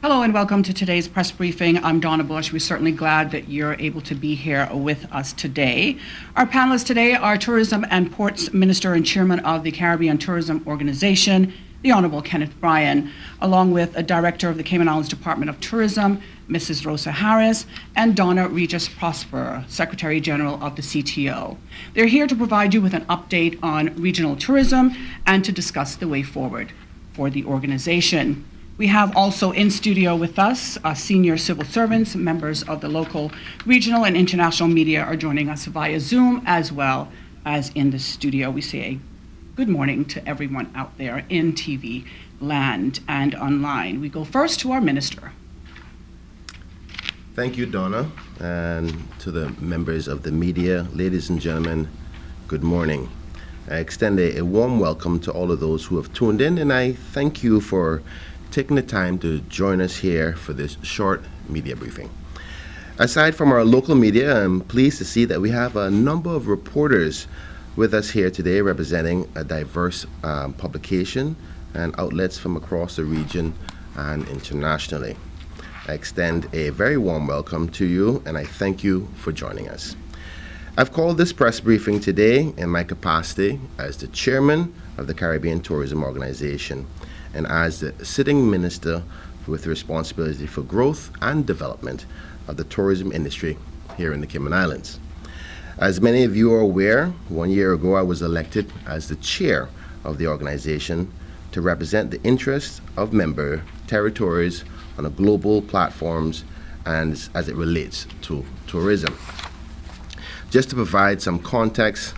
Hello and welcome to today's press briefing. I'm Dona. We're certainly glad that you're able to be here with us today. Our panelists today are Tourism and Ports Minister and Chairman of the Caribbean Tourism Organization, the Honorable Kenneth Bryan, along with a Director of the Cayman Islands Department of Tourism, Mrs. Rosa Harris, and Dona Regis-Prosper, Secretary General of the CTO. They're here to provide you with an update on regional tourism and to discuss the way forward for the organization. We have also in studio with us senior civil servants, members of the local, regional, and international media are joining us via Zoom as well as in the studio. We say a good morning to everyone out there in TV land and online. We go first to our minister. Thank you, Donna, and to the members of the media, ladies and gentlemen, good morning. I extend a warm welcome to all of those who have tuned in, and I thank you for taking the time to join us here for this short media briefing. Aside from our local media, I'm pleased to see that we have a number of reporters with us here today representing a diverse publication and outlets from across the region and internationally. I extend a very warm welcome to you, and I thank you for joining us. I've called this press briefing today in my capacity as the chairman of the Caribbean Tourism Organization and as the sitting minister with responsibility for growth and development of the tourism industry here in the Cayman Islands. As many of you are aware, 1 year ago I was elected as the chair of the organization to represent the interests of member territories on a global platforms and as it relates to tourism. Just to provide some context,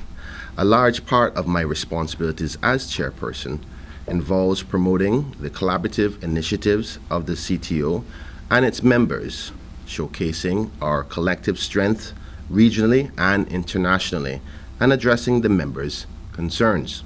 a large part of my responsibilities as chairperson involves promoting the collaborative initiatives of the CTO and its members, showcasing our collective strength regionally and internationally, and addressing the members' concerns.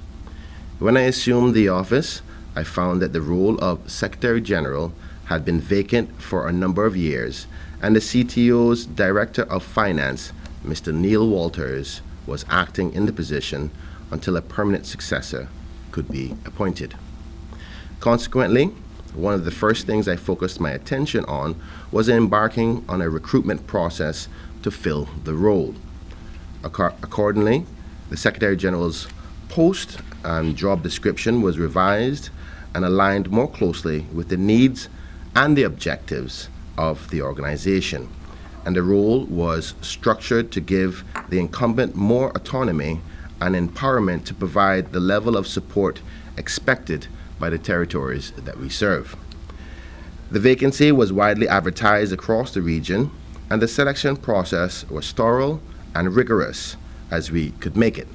When I assumed the office, I found that the role of Secretary General had been vacant for a number of years, and the CTO's Director of Finance, Mr. Neil Walters, was acting in the position until a permanent successor could be appointed. Consequently, one of the first things I focused my attention on was embarking on a recruitment process to fill the role. Accordingly, the Secretary General's post and job description was revised and aligned more closely with the needs and the objectives of the organization, and the role was structured to give the incumbent more autonomy and empowerment to provide the level of support expected by the territories that we serve. The vacancy was widely advertised across the region, and the selection process was thorough and rigorous as we could make it.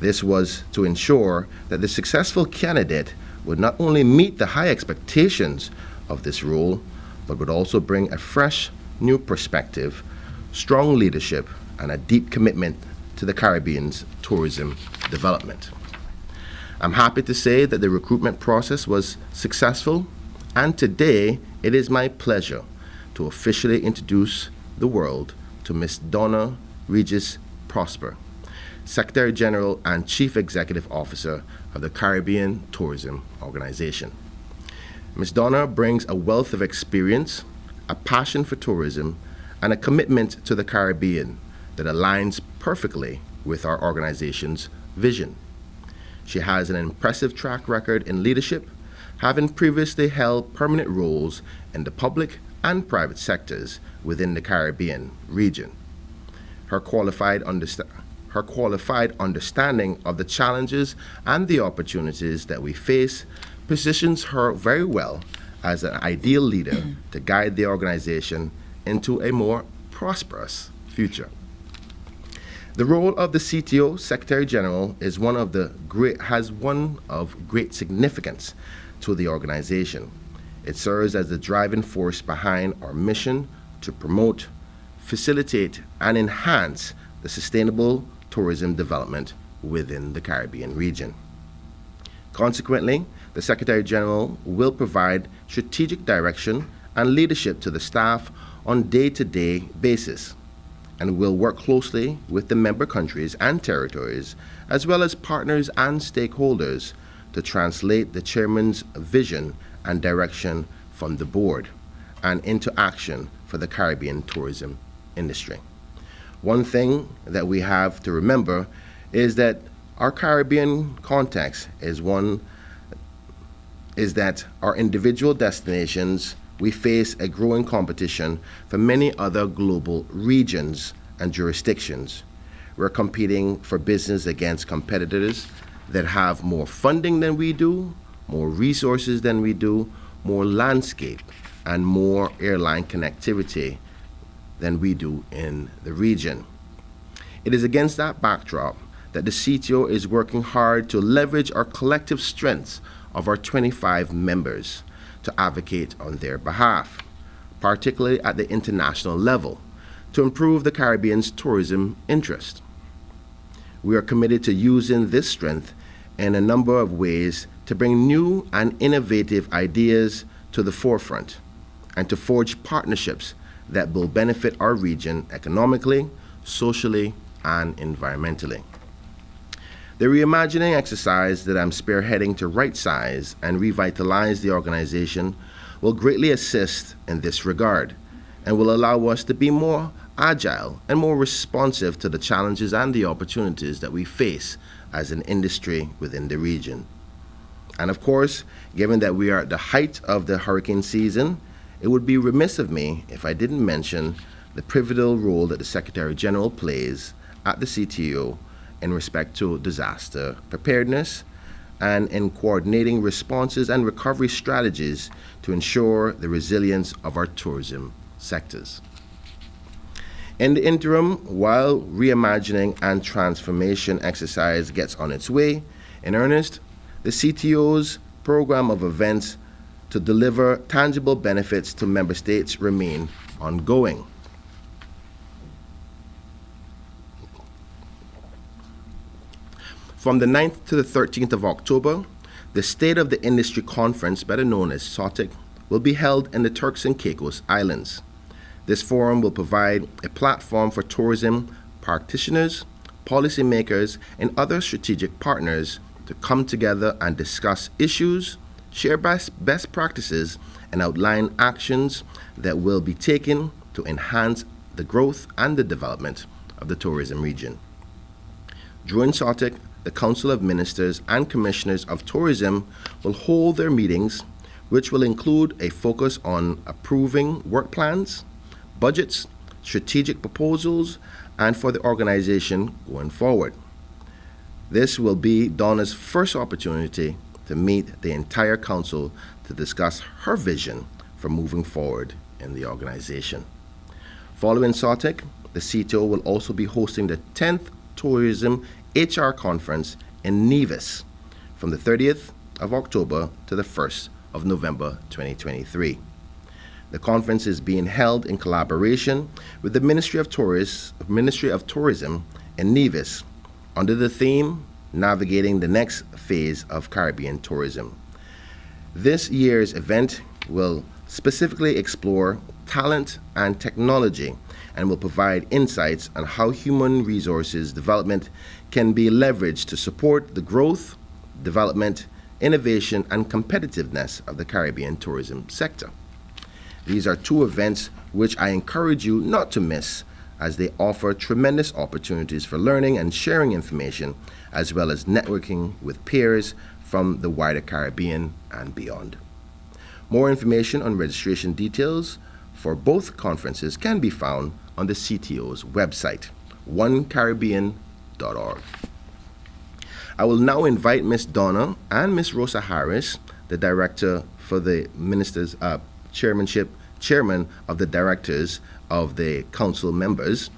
This was to ensure that the successful candidate would not only meet the high expectations of this role, but would also bring a fresh, new perspective, strong leadership, and a deep commitment to the Caribbean's tourism development. I'm happy to say that the recruitment process was successful, and today it is my pleasure to officially introduce the world to Ms. Dona Regis-Prosper, Secretary General and Chief Executive Officer of the Caribbean Tourism Organization. Ms. Dona brings a wealth of experience, a passion for tourism, and a commitment to the Caribbean that aligns perfectly with our organization's vision. She has an impressive track record in leadership, having previously held permanent roles in the public and private sectors within the Caribbean region. Her qualified understanding of the challenges and the opportunities that we face positions her very well as an ideal leader to guide the organization into a more prosperous future. The role of the CTO, Secretary General, has one of great significance to the organization. It serves as the driving force behind our mission to promote, facilitate, and enhance the sustainable tourism development within the Caribbean region. Consequently, the Secretary General will provide strategic direction and leadership to the staff on a day-to-day basis, and will work closely with the member countries and territories, as well as partners and stakeholders, to translate the Chairman's vision and direction from the board and into action for the Caribbean tourism industry. One thing that we have to remember is that our Caribbean context is that our individual destinations, we face a growing competition from many other global regions and jurisdictions. We're competing for business against competitors that have more funding than we do, more resources than we do, more landscape, and more airline connectivity than we do in the region. It is against that backdrop that the CTO is working hard to leverage our collective strengths of our 25 members to advocate on their behalf, particularly at the international level, to improve the Caribbean's tourism interest. We are committed to using this strength in a number of ways to bring new and innovative ideas to the forefront and to forge partnerships that will benefit our region economically, socially, and environmentally. The reimagining exercise that I'm spearheading to right-size and revitalize the organization will greatly assist in this regard and will allow us to be more agile and more responsive to the challenges and the opportunities that we face as an industry within the region. And of course, given that we are at the height of the hurricane season, it would be remiss of me if I didn't mention the pivotal role that the Secretary General plays at the CTO in respect to disaster preparedness and in coordinating responses and recovery strategies to ensure the resilience of our tourism sectors. In the interim, while reimagining and transformation exercise gets on its way in earnest, the CTO's program of events to deliver tangible benefits to member states remain ongoing. From the 9th to the 13th of October, the State of the Industry Conference, better known as SOTIC, will be held in the Turks and Caicos Islands. This forum will provide a platform for tourism practitioners, policymakers, and other strategic partners to come together and discuss issues, share best practices, and outline actions that will be taken to enhance the growth and the development of the tourism region. During SOTIC, the Council of Ministers and Commissioners of Tourism will hold their meetings, which will include a focus on approving work plans, budgets, strategic proposals, and for the organization going forward. This will be Dona's first opportunity to meet the entire council to discuss her vision for moving forward in the organization. Following SOTIC, the CTO will also be hosting the 10th Tourism HR Conference in Nevis from the 30th of October to the 1st of November 2023. The conference is being held in collaboration with the Ministry of Tourism in Nevis under the theme Navigating the Next Phase of Caribbean Tourism. This year's event will specifically explore talent and technology and will provide insights on how human resources development can be leveraged to support the growth, development, innovation, and competitiveness of the Caribbean tourism sector. These are two events which I encourage you not to miss, as they offer tremendous opportunities for learning and sharing information, as well as networking with peers from the wider Caribbean and beyond. More information on registration details for both conferences can be found on the CTO's website, onecaribbean.org. I will now invite Ms. Dona and Ms. Rosa Harris, the director for the Minister's chairman of the directors of the council members,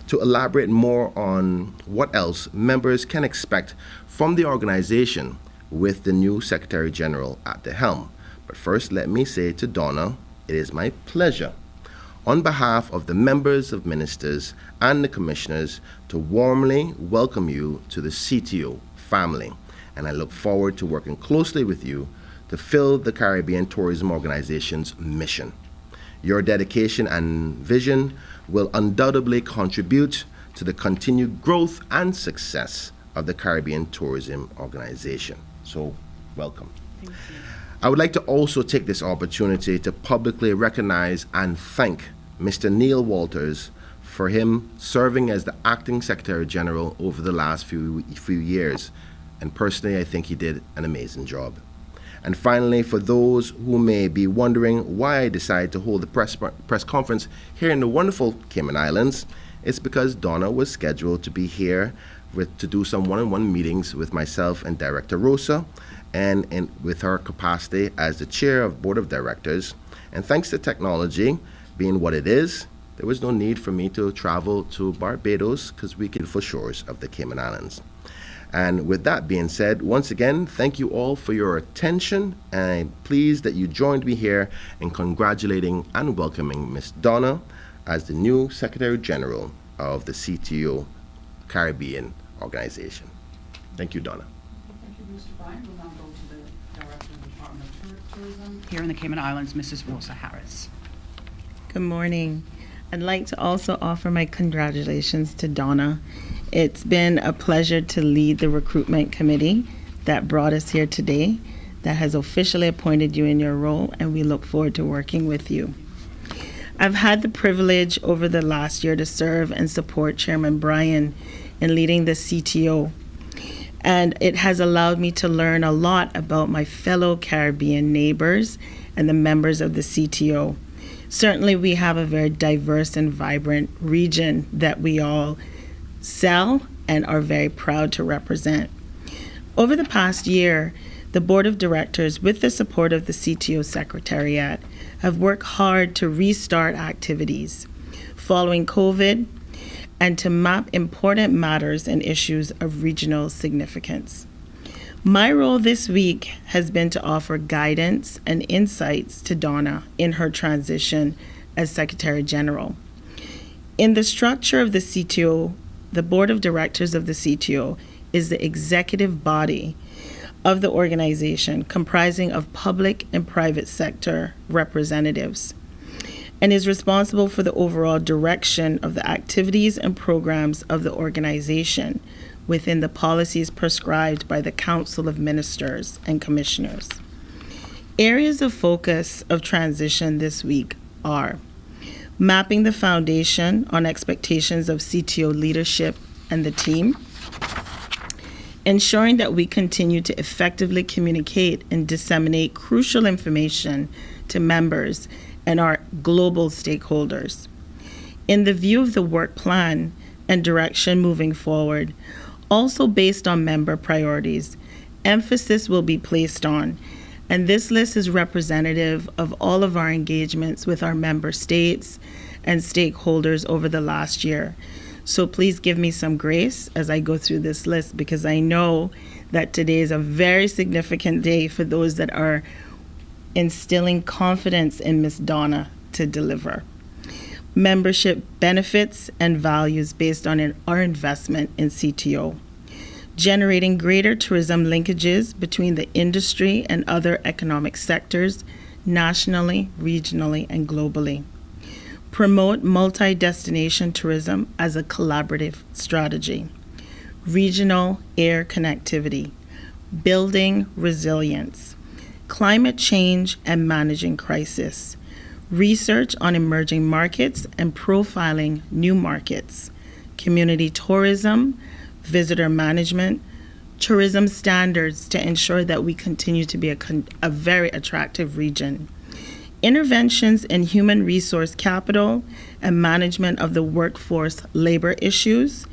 to elaborate more on what else members can expect from the organization with the new Secretary General at the helm. But first, let me say to Dona, it is my pleasure, on behalf of the members of ministers and the commissioners, to warmly welcome you to the CTO family. And I look forward to working closely with you to fill the Caribbean Tourism Organization's mission. Your dedication and vision will undoubtedly contribute to the continued growth and success of the Caribbean Tourism Organization. So, welcome. I would like to also take this opportunity to publicly recognize and thank Mr. Neil Walters for him serving as the acting Secretary General over the last few years. And personally, I think he did an amazing job. And finally, for those who may be wondering why I decided to hold the press conference here in the wonderful Cayman Islands, it's because Dona was scheduled to be here to do some one-on-one meetings with myself and Director Rosa, and with her capacity as the Chair of Board of Directors. And thanks to technology being what it is, there was no need for me to travel to Barbados because we could for shores of the Cayman Islands. And with that being said, once again, thank you all for your attention, and I'm pleased that you joined me here in congratulating and welcoming Ms. Dona as the new Secretary General of the CTO Caribbean Organization. Thank you, Dona. Thank you, Mr. Bryan. We'll now go to the Director of the Department of Tourism here in the Cayman Islands, Mrs. Rosa Harris. Good morning. I'd like to also offer my congratulations to Dona. It's been a pleasure to lead the recruitment committee that brought us here today, that has officially appointed you in your role, and we look forward to working with you. I've had the privilege over the last year to serve and support Chairman Bryan in leading the CTO, and it has allowed me to learn a lot about my fellow Caribbean neighbors and the members of the CTO. Certainly, we have a very diverse and vibrant region that we all sell and are very proud to represent. Over the past year, the Board of Directors, with the support of the CTO Secretariat, have worked hard to restart activities following COVID and to map important matters and issues of regional significance. My role this week has been to offer guidance and insights to Dona in her transition as Secretary General. In the structure of the CTO, the Board of Directors of the CTO is the executive body of the organization, comprising of public and private sector representatives, and is responsible for the overall direction of the activities and programs of the organization within the policies prescribed by the Council of Ministers and Commissioners. Areas of focus of transition this week are mapping the foundation on expectations of CTO leadership and the team, ensuring that we continue to effectively communicate and disseminate crucial information to members and our global stakeholders. In the view of the work plan and direction moving forward, also based on member priorities, emphasis will be placed on, and this list is representative of all of our engagements with our member states and stakeholders over the last year. So please give me some grace as I go through this list, because I know that today is a very significant day for those that are instilling confidence in Ms. Dona to deliver. Membership benefits and values based on our investment in CTO. Generating greater tourism linkages between the industry and other economic sectors, nationally, regionally, and globally. Promote multi-destination tourism as a collaborative strategy. Regional air connectivity. Building resilience. Climate change and managing crisis. Research on emerging markets and profiling new markets. Community tourism, visitor management, tourism standards to ensure that we continue to be a very attractive region. Interventions in human resource capital and management of the workforce labor issues,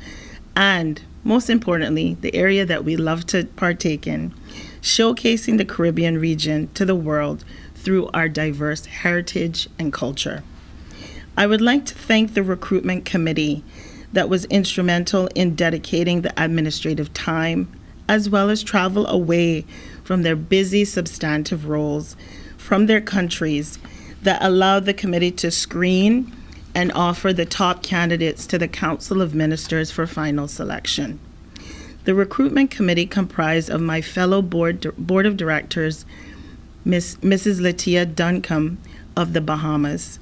and most importantly, the area that we love to partake in, showcasing the Caribbean region to the world through our diverse heritage and culture. I would like to thank the recruitment committee that was instrumental in dedicating the administrative time, as well as travel away from their busy substantive roles from their countries, that allowed the committee to screen and offer the top candidates to the Council of Ministers for final selection. The recruitment committee comprised of my fellow board of directors, Mrs. Latia Duncombe of the Bahamas,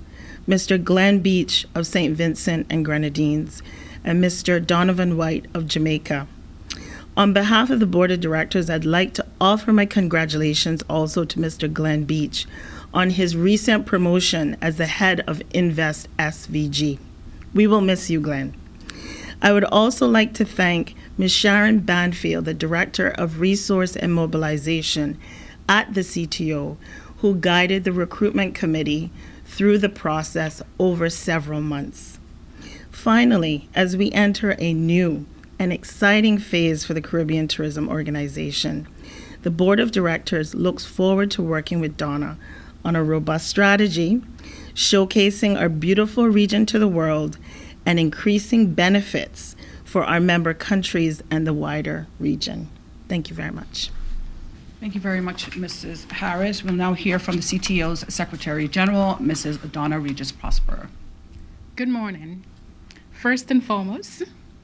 Mr. Glenn Beach of St. Vincent and Grenadines, and Mr. Donovan White of Jamaica. On behalf of the Board of Directors, I'd like to offer my congratulations also to Mr. Glenn Beach on his recent promotion as the head of Invest SVG. We will miss you, Glenn. I would also like to thank Ms. Sharon Banfield, the Director of Resource and Mobilization at the CTO, who guided the recruitment committee through the process over several months. Finally, as we enter a new and exciting phase for the Caribbean Tourism Organization, the Board of Directors looks forward to working with Dona on a robust strategy, showcasing our beautiful region to the world and increasing benefits for our member countries and the wider region. Thank you very much. Thank you very much, Mrs. Harris. We'll now hear from the CTO's Secretary General, Mrs. Dona Regis-Prosper. Good morning. First and foremost,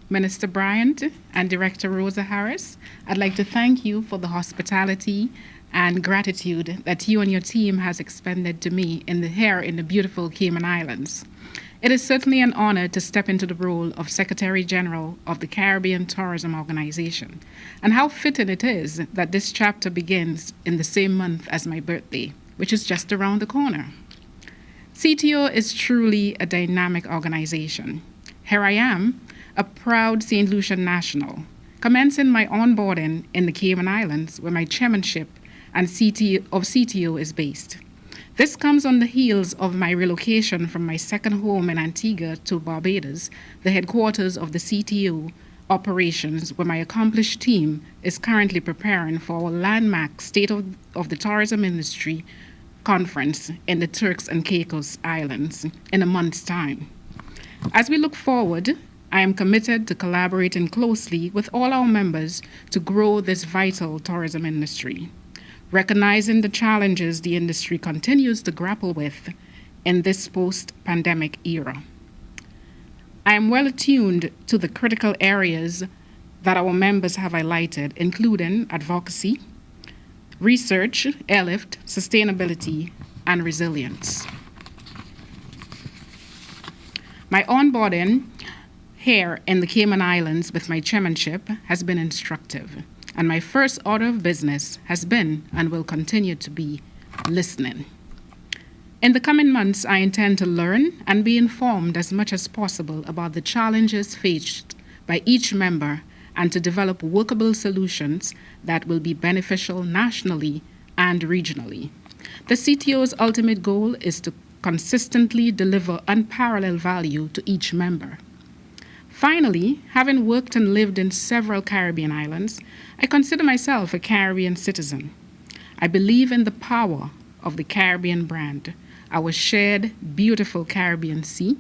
Minister Bryan and Director Rosa Harris, I'd like to thank you for the hospitality and gratitude that you and your team has expended to me here in the beautiful Cayman Islands. It is certainly an honor to step into the role of Secretary General of the Caribbean Tourism Organization, and how fitting it is that this chapter begins in the same month as my birthday, which is just around the corner. CTO is truly a dynamic organization. Here I am, a proud St. Lucian national, commencing my onboarding in the Cayman Islands, where my chairmanship and CTO is based. This comes on the heels of my relocation from my second home in Antigua to Barbados, the headquarters of the CTO operations, where my accomplished team is currently preparing for our landmark State of the Tourism Industry conference in the Turks and Caicos Islands in a month's time. As we look forward, I am committed to collaborating closely with all our members to grow this vital tourism industry, recognizing the challenges the industry continues to grapple with in this post-pandemic era. I am well attuned to the critical areas that our members have highlighted, including advocacy, research, airlift, sustainability, and resilience. My onboarding here in the Cayman Islands with my chairmanship has been instructive, and my first order of business has been and will continue to be listening. In the coming months, I intend to learn and be informed as much as possible about the challenges faced by each member and to develop workable solutions that will be beneficial nationally and regionally. The CTO's ultimate goal is to consistently deliver unparalleled value to each member. Finally, having worked and lived in several Caribbean islands, I consider myself a Caribbean citizen. I believe in the power of the Caribbean brand, our shared, beautiful Caribbean sea,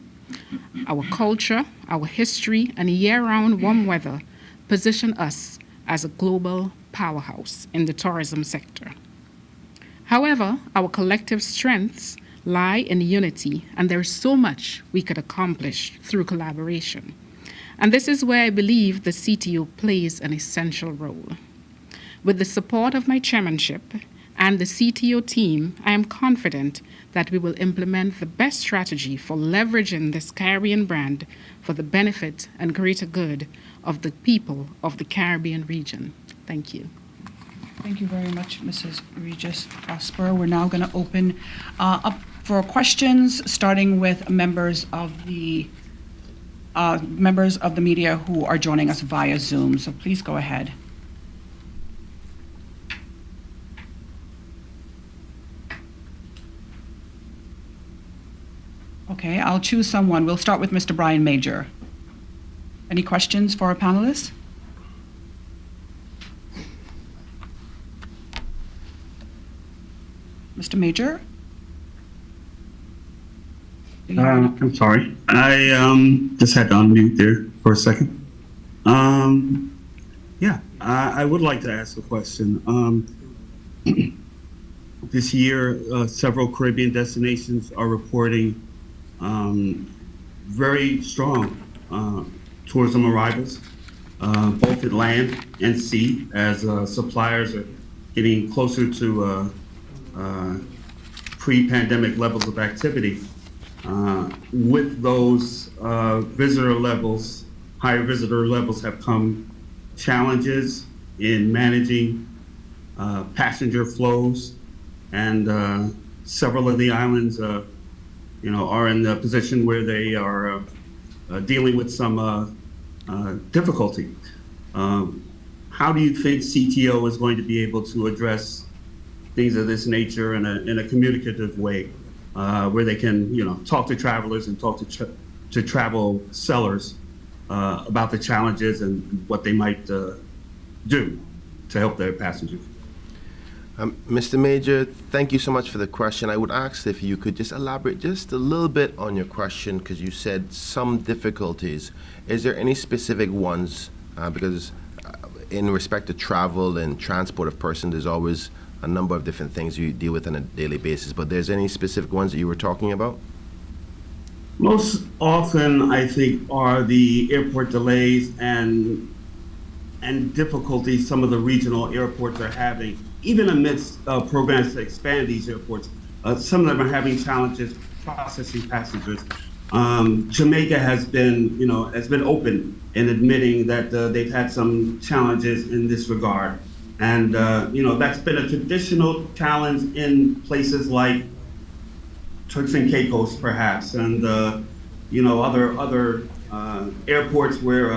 our culture, our history, and year-round warm weather position us as a global powerhouse in the tourism sector. However, our collective strengths lie in unity, and there is so much we could accomplish through collaboration. And this is where I believe the CTO plays an essential role. With the support of my chairmanship and the CTO team, I am confident that we will implement the best strategy for leveraging this Caribbean brand for the benefit and greater good of the people of the Caribbean region. Thank you. Thank you very much, Mrs. Regis-Prosper. We're now going to open up for questions, starting with members of the media who are joining us via Zoom. So please go ahead. Okay, I'll choose someone. We'll start with Mr. Bryan Major. Any questions for our panelists? Mr. Major? I'm sorry. I just had to unmute there for a second. I would like to ask a question. This year, several Caribbean destinations are reporting very strong tourism arrivals, both at land and sea, as suppliers are getting closer to pre-pandemic levels of activity. With those visitor levels, higher visitor levels have come challenges in managing passenger flows, and several of the islands, are in a position where they are dealing with some difficulty. How do you think CTO is going to be able to address things of this nature in a communicative way, where they can, talk to travelers and talk to travel sellers about the challenges and what they might do to help their passengers? Mr. Major, thank you so much for the question. I would ask if you could just elaborate just a little bit on your question, because you said some difficulties. Is there any specific ones? Because in respect to travel and transport of persons, there's always a number of different things you deal with on a daily basis, but there's any specific ones that you were talking about? Most often, I think, are the airport delays and difficulties some of the regional airports are having. Even amidst programs to expand these airports, some of them are having challenges processing passengers. Jamaica has been open in admitting that they've had some challenges in this regard. And, that's been a traditional challenge in places like Turks and Caicos, perhaps, and, other airports where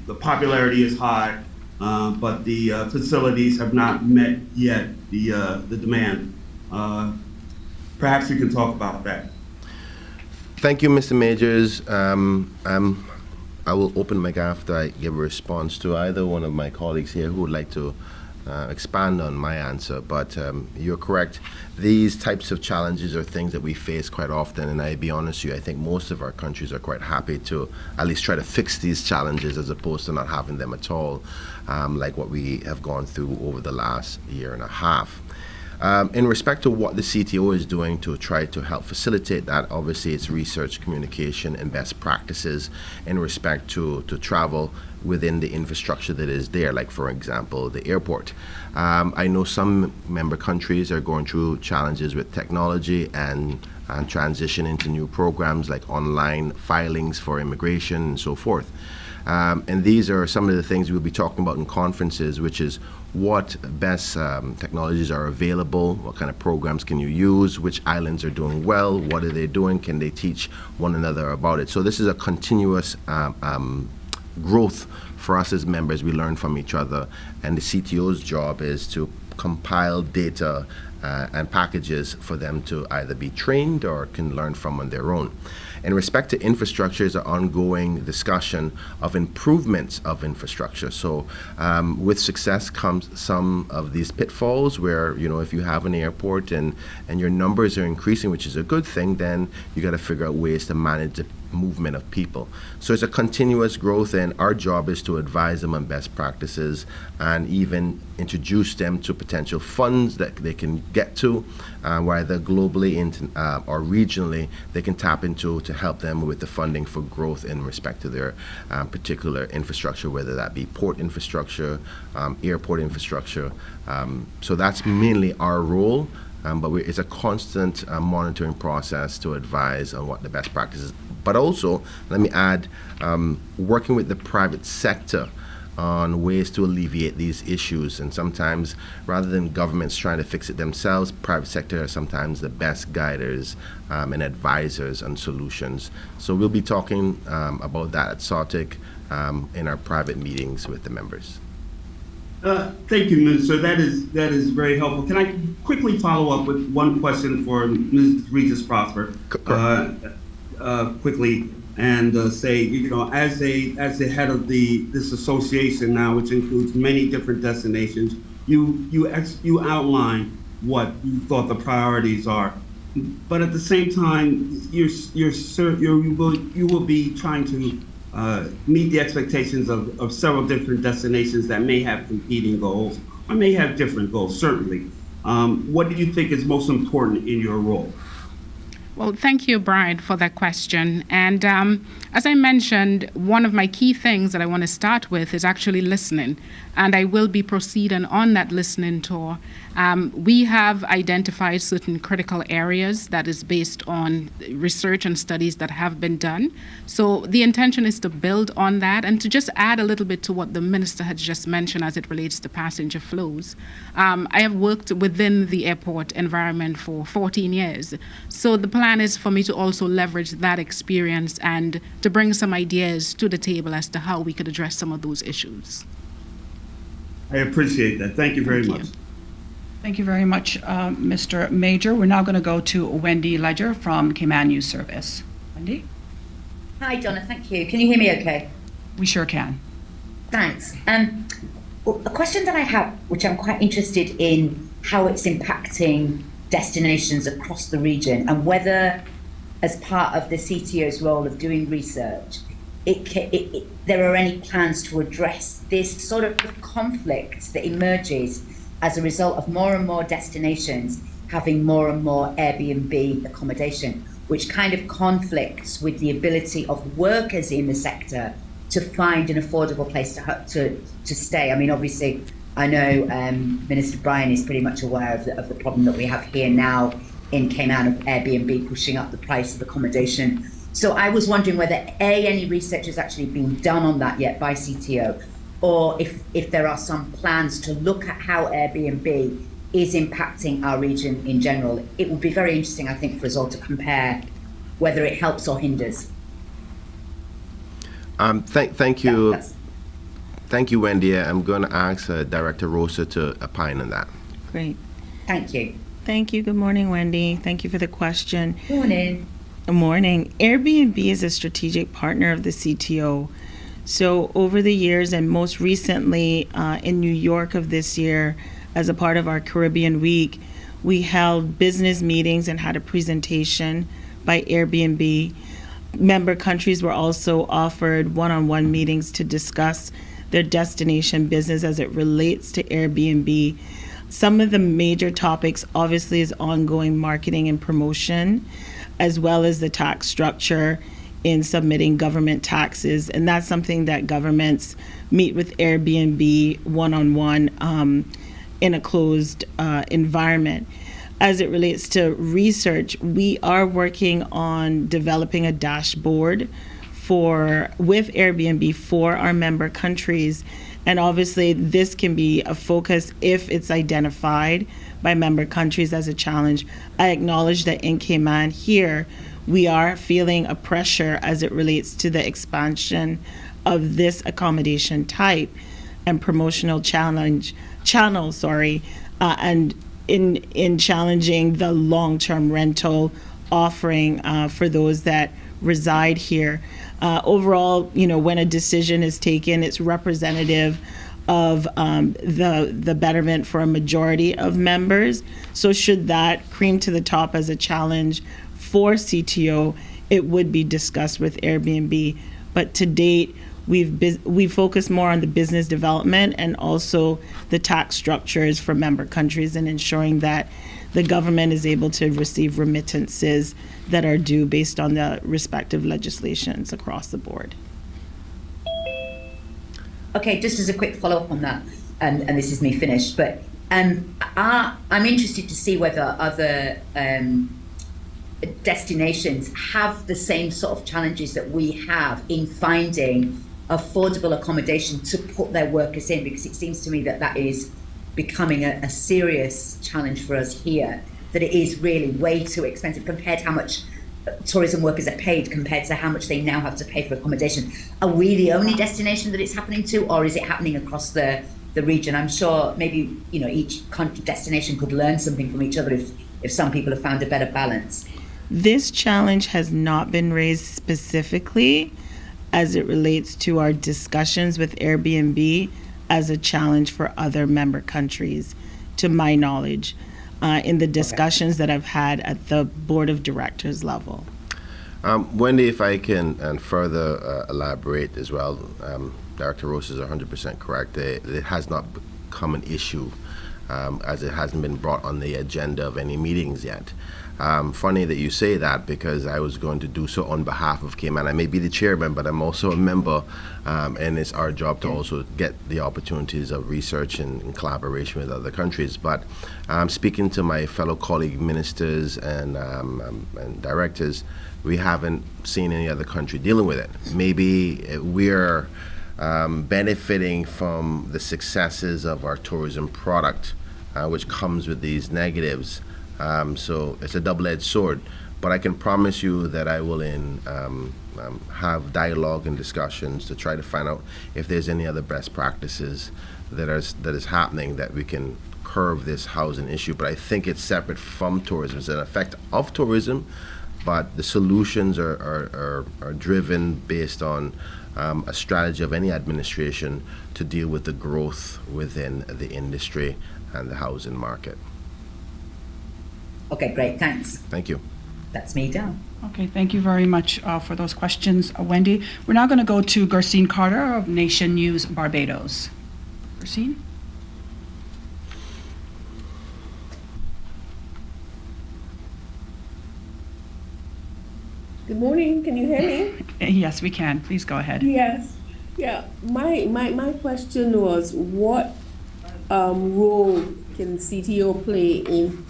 the popularity is high, but the facilities have not met yet the demand. Perhaps you can talk about that. Thank you, Mr. Majors. I will open my mic after I give a response to either one of my colleagues here who would like to expand on my answer, but you're correct. These types of challenges are things that we face quite often, and I'll be honest with you, I think most of our countries are quite happy to at least try to fix these challenges as opposed to not having them at all, like what we have gone through over the last year and a half. In respect to what the CTO is doing to try to help facilitate that, obviously it's research, communication, and best practices in respect to travel within the infrastructure that is there, like for example, the airport. I know some member countries are going through challenges with technology and transition into new programs like online filings for immigration and so forth. And these are some of the things we'll be talking about in conferences, which is what best technologies are available, what kind of programs can you use, which islands are doing well, what are they doing, can they teach one another about it. So this is a continuous growth for us as members. We learn from each other, and the CTO's job is to compile data and packages for them to either be trained or can learn from on their own. In respect to infrastructure, is an ongoing discussion of improvements of infrastructure. So with success comes some of these pitfalls where, if you have an airport and your numbers are increasing, which is a good thing, then you got to figure out ways to manage the movement of people. So it's a continuous growth, and our job is to advise them on best practices and even introduce them to potential funds that they can get to, whether globally or regionally they can tap into to help them with the funding for growth in respect to their particular infrastructure, whether that be port infrastructure, airport infrastructure. So that's mainly our role. But it's a constant monitoring process to advise on what the best practices. But also, let me add, working with the private sector on ways to alleviate these issues. And sometimes, rather than governments trying to fix it themselves, private sector are sometimes the best guiders and advisors on solutions. So we'll be talking about that at SARTIC in our private meetings with the members. Thank you, Minister. That is very helpful. Can I quickly follow up with one question for Ms. Regis-Prosper? Quickly, and say, as the head of this association now, which includes many different destinations, you outline what you thought the priorities are, but at the same time, you will be trying to meet the expectations of several different destinations that may have competing goals or may have different goals, certainly. What do you think is most important in your role? Well, thank you, Bryan, for that question. And as I mentioned, one of my key things that I want to start with is actually listening. And I will be proceeding on that listening tour. We have identified certain critical areas that is based on research and studies that have been done. So the intention is to build on that and to just add a little bit to what the minister has just mentioned as it relates to passenger flows. I have worked within the airport environment for 14 years. So the plan is for me to also leverage that experience and to bring some ideas to the table as to how we could address some of those issues. I appreciate that. Thank you very much. Thank you very much, Mr. Major. We're now going to go to Wendy Ledger from Cayman News Service. Wendy? Hi, Donna. Thank you. Can you hear me okay? We sure can. Thanks. A question that I have, which I'm quite interested in how it's impacting destinations across the region and whether, as part of the CTO's role of doing research, there are any plans to address this sort of conflict that emerges as a result of more and more destinations having more and more Airbnb accommodation, which kind of conflicts with the ability of workers in the sector to find an affordable place to stay. I mean, obviously, I know Minister Bryan is pretty much aware of the problem that we have here now in Cayman of Airbnb pushing up the price of accommodation. So I was wondering whether any research has actually been done on that yet by CTO, or if there are some plans to look at how Airbnb is impacting our region in general. It would be very interesting, I think, for us all to compare whether it helps or hinders. Thank you. Thank you, Wendy. I'm going to ask Director Rosa to opine on that. Great. Thank you. Thank you. Good morning, Wendy. Thank you for the question. Morning. Good morning. Airbnb is a strategic partner of the CTO. So over the years, and most recently in New York of this year, as a part of our Caribbean Week, we held business meetings and had a presentation by Airbnb. Member countries were also offered one-on-one meetings to discuss their destination business as it relates to Airbnb. Some of the major topics obviously is ongoing marketing and promotion, as well as the tax structure in submitting government taxes. And that's something that governments meet with Airbnb one-on-one in a closed environment. As it relates to research, we are working on developing a dashboard with Airbnb for our member countries. And obviously this can be a focus if it's identified by member countries as a challenge. I acknowledge that in Cayman here, we are feeling a pressure as it relates to the expansion of this accommodation type and promotional channels, and in challenging the long-term rental offering for those that reside here. Overall, when a decision is taken, it's representative of the betterment for a majority of members. So should that cream to the top as a challenge for CTO, it would be discussed with Airbnb. But to date, we've focused more on the business development and also the tax structures for member countries and ensuring that the government is able to receive remittances that are due based on the respective legislations across the board. Okay, just as a quick follow-up on that, and this is me finished, but I'm interested to see whether other destinations have the same sort of challenges that we have in finding affordable accommodation to put their workers in, because it seems to me that is becoming a serious challenge for us here, that it is really way too expensive compared to how much tourism workers are paid compared to how much they now have to pay for accommodation. Are we the only destination that it's happening to, or is it happening across the region? I'm sure maybe each destination could learn something from each other if some people have found a better balance. This challenge has not been raised specifically as it relates to our discussions with Airbnb as a challenge for other member countries, to my knowledge, in the discussions that I've had at the board of directors level. Wendy, if I can further elaborate as well, Director Rosa is 100% correct. It has not become an issue as it hasn't been brought on the agenda of any meetings yet. Funny that you say that, because I was going to do so on behalf of Cayman. I may be the chairman, but I'm also a member, and it's our job to also get the opportunities of research and in collaboration with other countries. But speaking to my fellow colleague ministers and directors, we haven't seen any other country dealing with it. Maybe we're benefiting from the successes of our tourism product, which comes with these negatives. So it's a double-edged sword, but I can promise you that I will have dialogue and discussions to try to find out if there's any other best practices that is happening that we can curb this housing issue. But I think it's separate from tourism. It's an effect of tourism, but the solutions are driven based on a strategy of any administration to deal with the growth within the industry and the housing market. Okay, great, thanks. Thank you. That's me done. Okay, thank you very much for those questions, Wendy. We're now going to go to Gercine Carter of Nation News Barbados. Gercine? Good morning. Can you hear me? Yes, we can. Please go ahead. Yes. Yeah. My question was, what role can CTO play in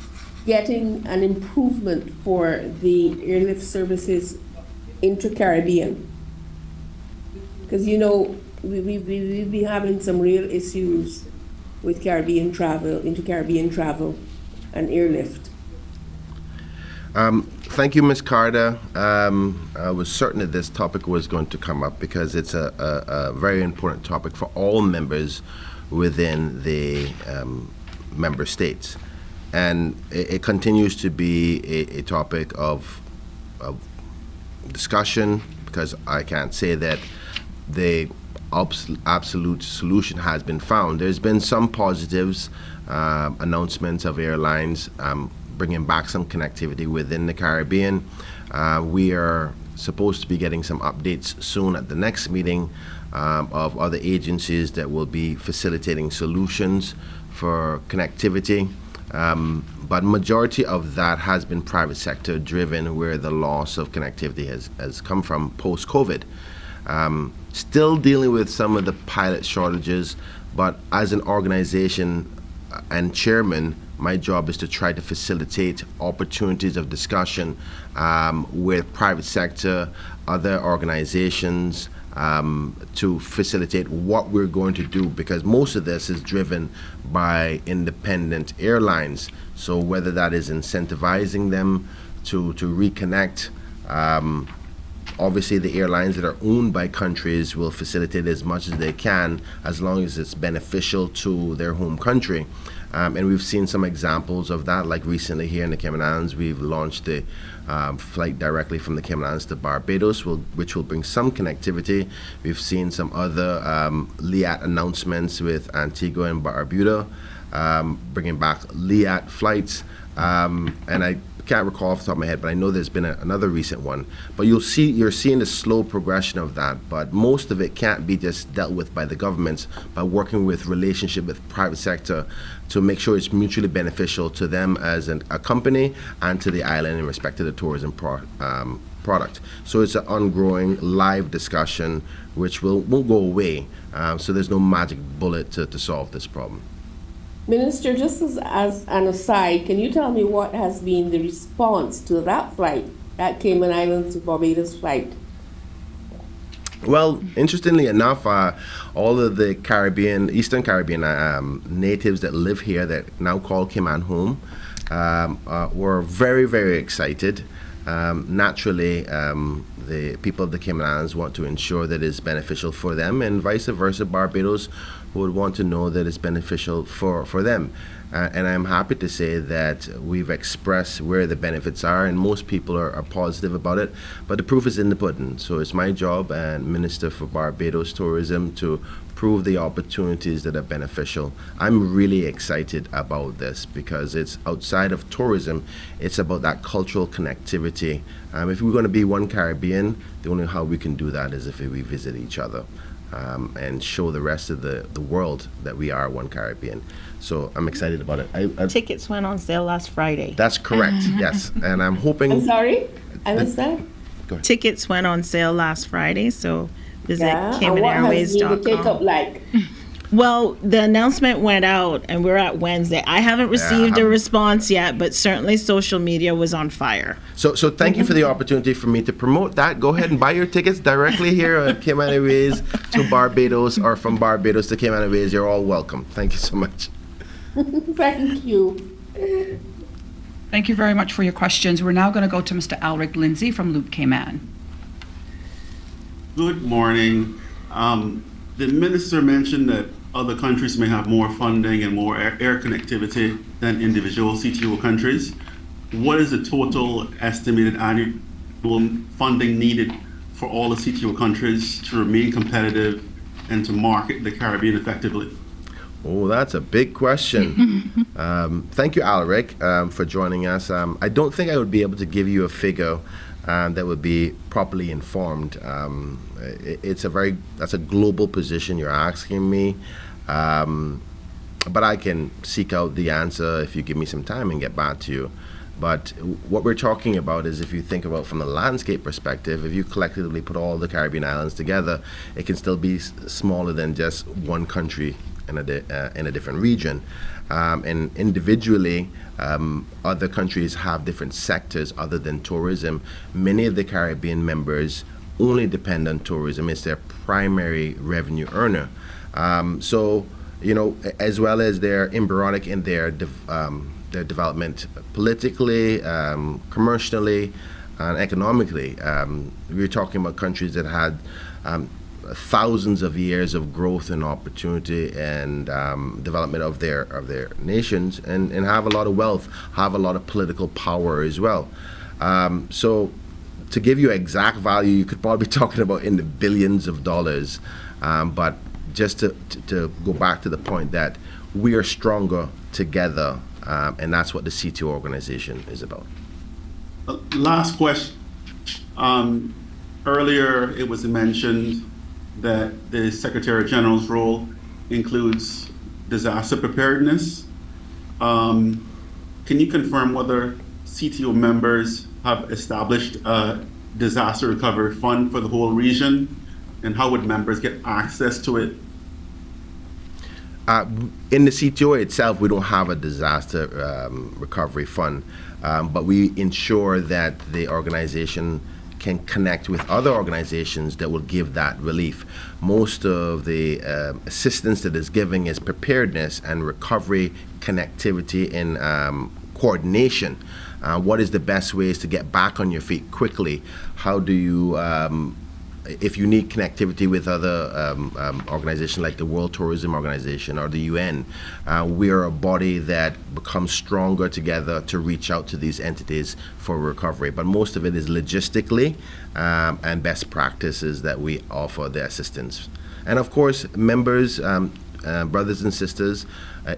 getting an improvement for the airlift services intra-Caribbean? Because, you know, we've been having some real issues with Caribbean travel, inter-Caribbean travel and airlift. Thank you, Ms. Carter. I was certain that this topic was going to come up because it's a very important topic for all members within the member states. And it continues to be a topic of discussion, because I can't say that the absolute solution has been found. There's been some positives, announcements of airlines bringing back some connectivity within the Caribbean. We are supposed to be getting some updates soon at the next meeting of other agencies that will be facilitating solutions for connectivity. But majority of that has been private sector driven, where the loss of connectivity has come from post-COVID. Still dealing with some of the pilot shortages, but as an organization and chairman, my job is to try to facilitate opportunities of discussion with private sector, other organizations, to facilitate what we're going to do, because most of this is driven by independent airlines. So whether that is incentivizing them to reconnect, obviously the airlines that are owned by countries will facilitate as much as they can, as long as it's beneficial to their home country. And we've seen some examples of that, like recently here in the Cayman Islands, we've launched a flight directly from the Cayman Islands to Barbados, which will bring some connectivity. We've seen some other LIAT announcements with Antigua and Barbuda, bringing back LIAT flights. And I can't recall off the top of my head, but I know there's been another recent one. But you're seeing a slow progression of that, but most of it can't be just dealt with by the governments, by working with relationship with private sector to make sure it's mutually beneficial to them as a company and to the island in respect to the tourism product. So it's an ongoing live discussion which won't go away. So there's no magic bullet to solve this problem. Minister, just as an aside, can you tell me what has been the response to that flight, that Cayman Islands to Barbados flight? Well, interestingly enough, all of the Eastern Caribbean natives that live here that now call Cayman home were very, very excited. Naturally, the people of the Cayman Islands want to ensure that it's beneficial for them, and vice versa, Barbados would want to know that it's beneficial for them. And I'm happy to say that we've expressed where the benefits are, and most people are positive about it, but the proof is in the pudding. So it's my job and Minister for Barbados Tourism to prove the opportunities that are beneficial. I'm really excited about this because it's outside of tourism, it's about that cultural connectivity. If we're going to be one Caribbean, the only how we can do that is if we visit each other. and show the rest of the world that we are one Caribbean. So I'm excited about it. Tickets went on sale last Friday. That's correct, yes. And I'm hoping... I'm sorry, I missed that. Tickets went on sale last Friday, so visit And what has been the take-up CaymanAirways.com. like? Well, the announcement went out, and we're at Wednesday. I haven't received a response yet, but certainly social media was on fire. So thank you for the opportunity for me to promote that. Go ahead and buy your tickets directly here at Cayman Airways to Barbados, or from Barbados to Cayman Airways. You're all welcome. Thank you so much. Thank you. Thank you very much for your questions. We're now going to go to Mr. Alric Lindsay from Loop Cayman. Good morning. The minister mentioned that other countries may have more funding and more air connectivity than individual CTO countries. What is the total estimated annual funding needed for all the CTO countries to remain competitive and to market the Caribbean effectively? Oh, that's a big question. Thank you, Alric, for joining us. I don't think I would be able to give you a figure that would be properly informed. That's a global position you're asking me, but I can seek out the answer if you give me some time and get back to you. But what we're talking about is, if you think about from a landscape perspective, if you collectively put all the Caribbean islands together, it can still be smaller than just one country in a different region. And individually, other countries have different sectors other than tourism. Many of the Caribbean members only depend on tourism. It's their primary revenue earner. So, as well as they're embryonic in their development politically, commercially, and economically. We're talking about countries that had thousands of years of growth and opportunity and development of their nations, and have a lot of wealth, have a lot of political power as well. So to give you exact value, you could probably be talking about in the billions of dollars. But just to go back to the point that we are stronger together, and that's what the CTO organization is about. Last question. Earlier, it was mentioned that the Secretary General's role includes disaster preparedness. Can you confirm whether CTO members have established a disaster recovery fund for the whole region, and how would members get access to it? In the CTO itself, we don't have a disaster recovery fund, but we ensure that the organization can connect with other organizations that will give that relief. Most of the assistance that is giving is preparedness and recovery, connectivity, and coordination. What is the best ways to get back on your feet quickly? How do you, if you need connectivity with other organizations like the World Tourism Organization or the UN, we are a body that becomes stronger together to reach out to these entities for recovery. But most of it is logistically and best practices that we offer the assistance. And of course, members, brothers and sisters,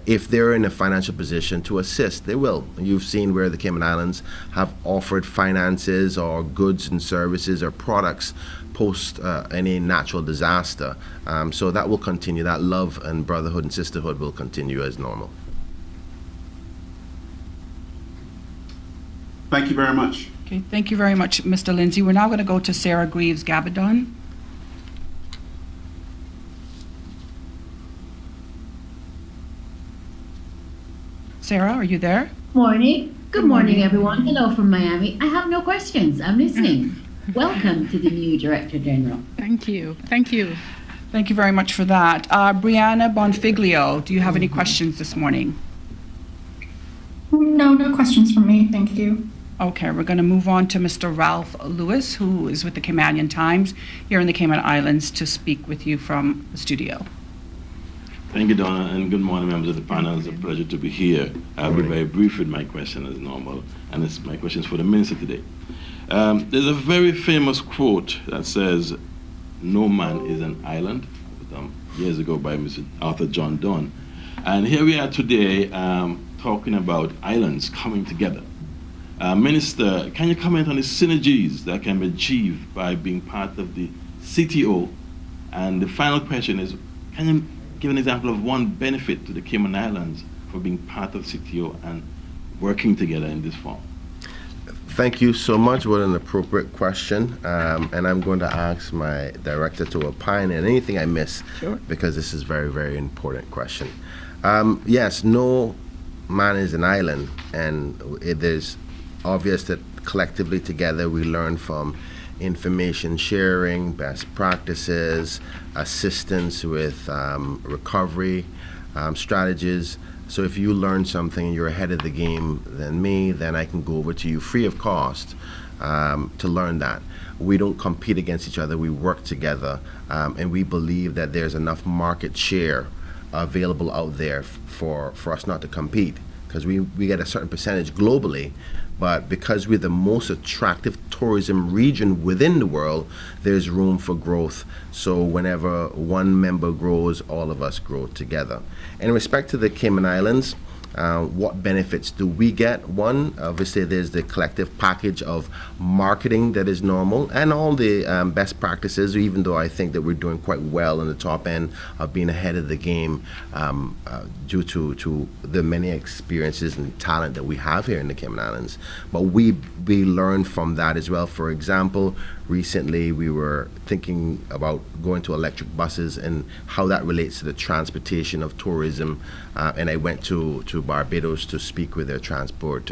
if they're in a financial position to assist, they will. You've seen where the Cayman Islands have offered finances or goods and services or products post any natural disaster. So that will continue. That love and brotherhood and sisterhood will continue as normal. Thank you very much. Okay, thank you very much, Mr. Lindsay. We're now going to go to Sarah Greaves-Gabadon. Sarah, are you there? Morning. Good morning, everyone. Hello from Miami. I have no questions. I'm listening. Welcome to the new Director General. Thank you. Thank you. Thank you very much for that. Brianna Bonfiglio, do you have any questions this morning? No questions from me. Thank you. Okay, we're going to move on to Mr. Ralph Lewis, who is with the Caymanian Times here in the Cayman Islands, to speak with you from the studio. Thank you, Donna, and good morning, members of the panel. It's a pleasure to be here. I'll be very brief with my question as normal, and my question is for the minister today. There's a very famous quote that says, "No man is an island," years ago by Mr. Arthur John Donne. And here we are today talking about islands coming together. Minister, can you comment on the synergies that can be achieved by being part of the CTO And the final question is, can you give an example of one benefit to the Cayman Islands for being part of CTO and working together in this form? Thank you so much. What an appropriate question. And I'm going to ask my director to opine on anything I miss, because this is very, very important question. Yes, no man is an island, and it is obvious that collectively together we learn from information sharing, best practices, assistance with recovery strategies. So if you learn something and you're ahead of the game than me, then I can go over to you free of cost to learn that. We don't compete against each other, we work together, and we believe that there's enough market share available out there for us not to compete, because we get a certain percentage globally, but because we're the most attractive tourism region within the world, there's room for growth. So whenever one member grows, all of us grow together. In respect to the Cayman Islands, what benefits do we get? One, obviously there's the collective package of marketing that is normal, and all the best practices, even though I think that we're doing quite well in the top end of being ahead of the game due to the many experiences and talent that we have here in the Cayman Islands. But we learn from that as well. For example, recently we were thinking about going to electric buses and how that relates to the transportation of tourism, and I went to Barbados to speak with their transport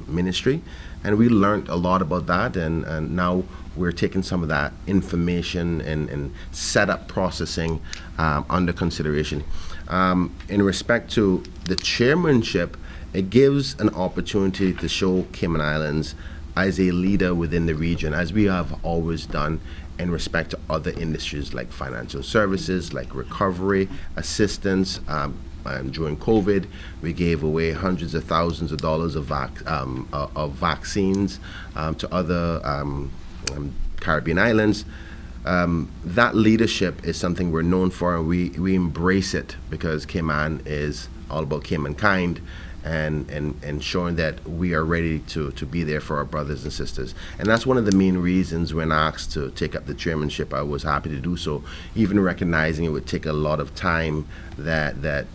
ministry, and we learned a lot about that, and now we're taking some of that information and setup processing under consideration. In respect to the chairmanship, it gives an opportunity to show Cayman Islands as a leader within the region, as we have always done in respect to other industries like financial services, like recovery, assistance. During COVID, we gave away hundreds of thousands of dollars of vaccines to other Caribbean islands. That leadership is something we're known for, and we embrace it, because Cayman is all about Cayman kind, and showing that we are ready to be there for our brothers and sisters. And that's one of the main reasons when asked to take up the chairmanship, I was happy to do so, even recognizing it would take a lot of time that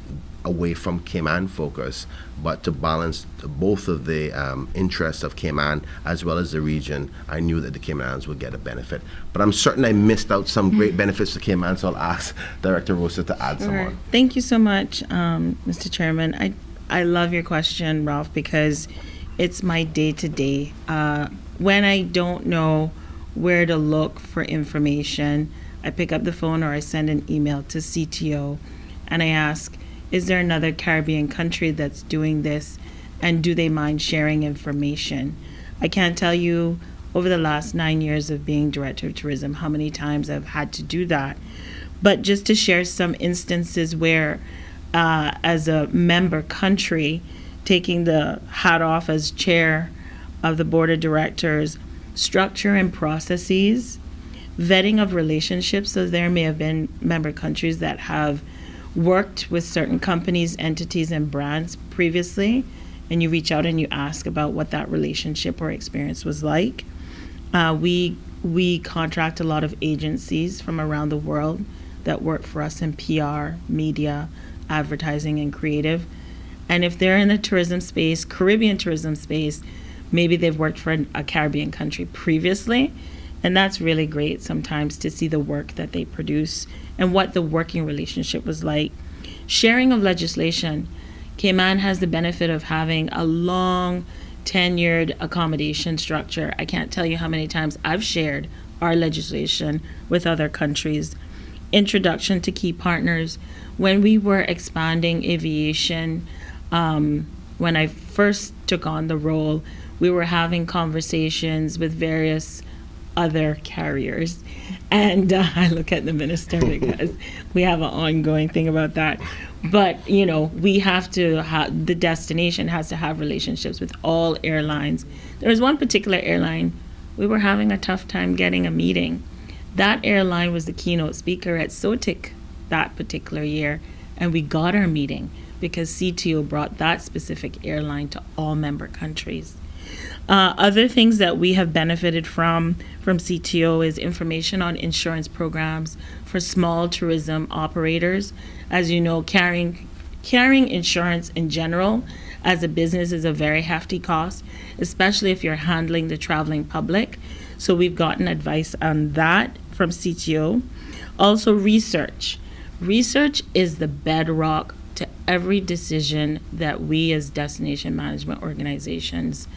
away from Cayman focus, but to balance both of the interests of Cayman as well as the region. I knew that the Cayman Islands would get a benefit, but I'm certain I missed out some great benefits to Cayman, so I'll ask Director Rosa to add some more. Thank you so much, Mr. Chairman. I love your question, Ralph, because it's my day-to-day. When I don't know where to look for information, I pick up the phone or I send an email to CTO and I ask, is there another Caribbean country that's doing this, and do they mind sharing information? I can't tell you over the last 9 years of being Director of Tourism how many times I've had to do that. But just to share some instances where as a member country, taking the hat off as chair of the board of directors, structure and processes, vetting of relationships. So there may have been member countries that have worked with certain companies, entities, and brands previously, and you reach out and you ask about what that relationship or experience was like. We contract a lot of agencies from around the world that work for us in PR, media, advertising, and creative. And if they're in the tourism space, Caribbean tourism space, maybe they've worked for a Caribbean country previously. And that's really great sometimes to see the work that they produce and what the working relationship was like. Sharing of legislation. Cayman has the benefit of having a long tenured accommodation structure. I can't tell you how many times I've shared our legislation with other countries. Introduction to key partners. When we were expanding aviation, when I first took on the role, we were having conversations with various other carriers. And I look at the minister because we have an ongoing thing about that. But, you know, we have to have, the destination has to have relationships with all airlines. There was one particular airline, we were having a tough time getting a meeting. That airline was the keynote speaker at SOTIC that particular year, and we got our meeting. because CTO brought that specific airline to all member countries. Other things that we have benefited from CTO is information on insurance programs for small tourism operators. As you know, carrying insurance in general as a business is a very hefty cost, especially if you're handling the traveling public. So we've gotten advice on that from CTO. Also, research. Research is the bedrock to every decision that we as destination management organizations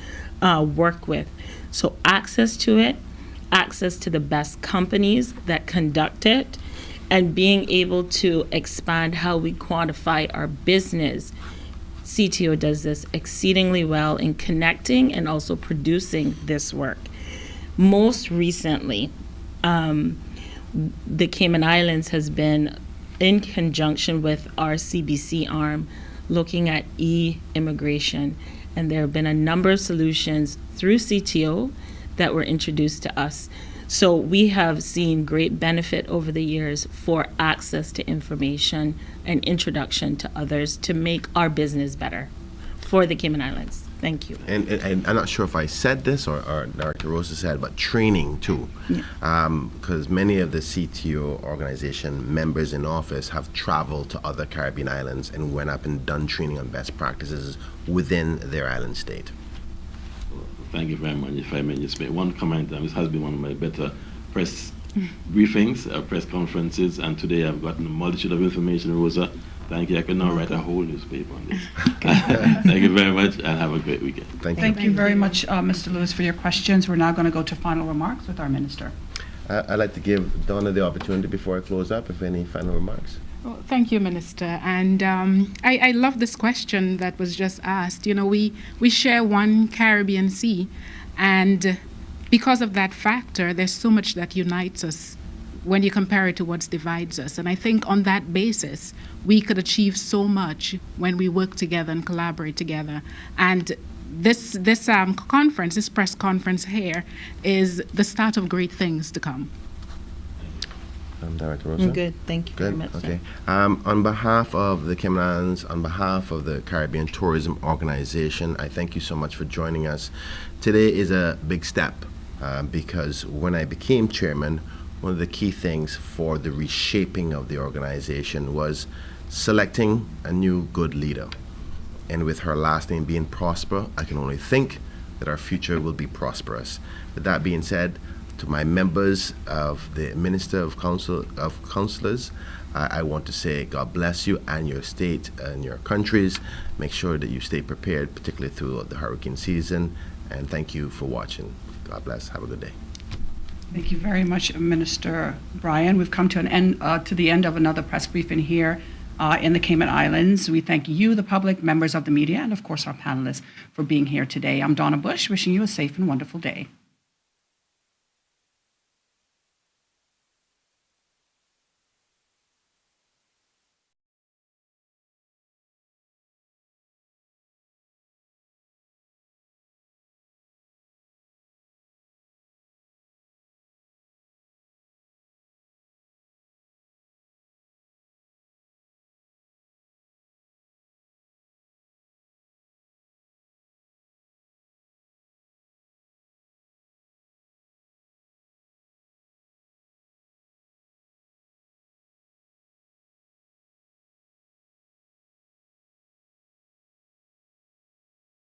work with. So access to it, access to the best companies that conduct it, and being able to expand how we quantify our business. CTO does this exceedingly well in connecting and also producing this work. Most recently, the Cayman Islands has been in conjunction with our CBC arm looking at e-immigration, and there have been a number of solutions through CTO that were introduced to us. So we have seen great benefit over the years for access to information and introduction to others to make our business better for the Cayman Islands. Thank you. And I'm not sure if I said this or Director Rosa said, but training too. Because many of the CTO organization members in office have traveled to other Caribbean islands and went up and done training on best practices within their island state. Thank you very much. If I may just make one comment, this has been one of my better press briefings, press conferences, and today I've gotten a multitude of information, Rosa. Thank you. I could now write a whole newspaper on this. Thank you very much, and have a great weekend. Thank you you very much, Mr. Lewis, for your questions. We're now going to go to final remarks with our minister. I'd like to give Dona the opportunity before I close up, if any final remarks. Well, thank you, Minister. And I love this question that was just asked. You know, we share one Caribbean Sea, and because of that factor, there's so much that unites us when you compare it to what divides us. And I think on that basis, we could achieve so much when we work together and collaborate together. And this conference, this press conference here, is the start of great things to come. Director Rosa? Good. Thank you very much. Okay. On behalf of the Cayman Islands, on behalf of the Caribbean Tourism Organization, I thank you so much for joining us. Today is a big step because when I became chairman, one of the key things for the reshaping of the organization was selecting a new good leader. And with her last name being Prosper, I can only think that our future will be prosperous. With that being said, to my members of the Minister of Councillors, I want to say God bless you and your state and your countries. Make sure that you stay prepared, particularly through the hurricane season. And thank you for watching. God bless. Have a good day. Thank you very much, Minister Bryan. We've come to the end of another press briefing here in the Cayman Islands. We thank you, the public, members of the media, and of course our panelists for being here today. I'm Dona Bush, wishing you a safe and wonderful day.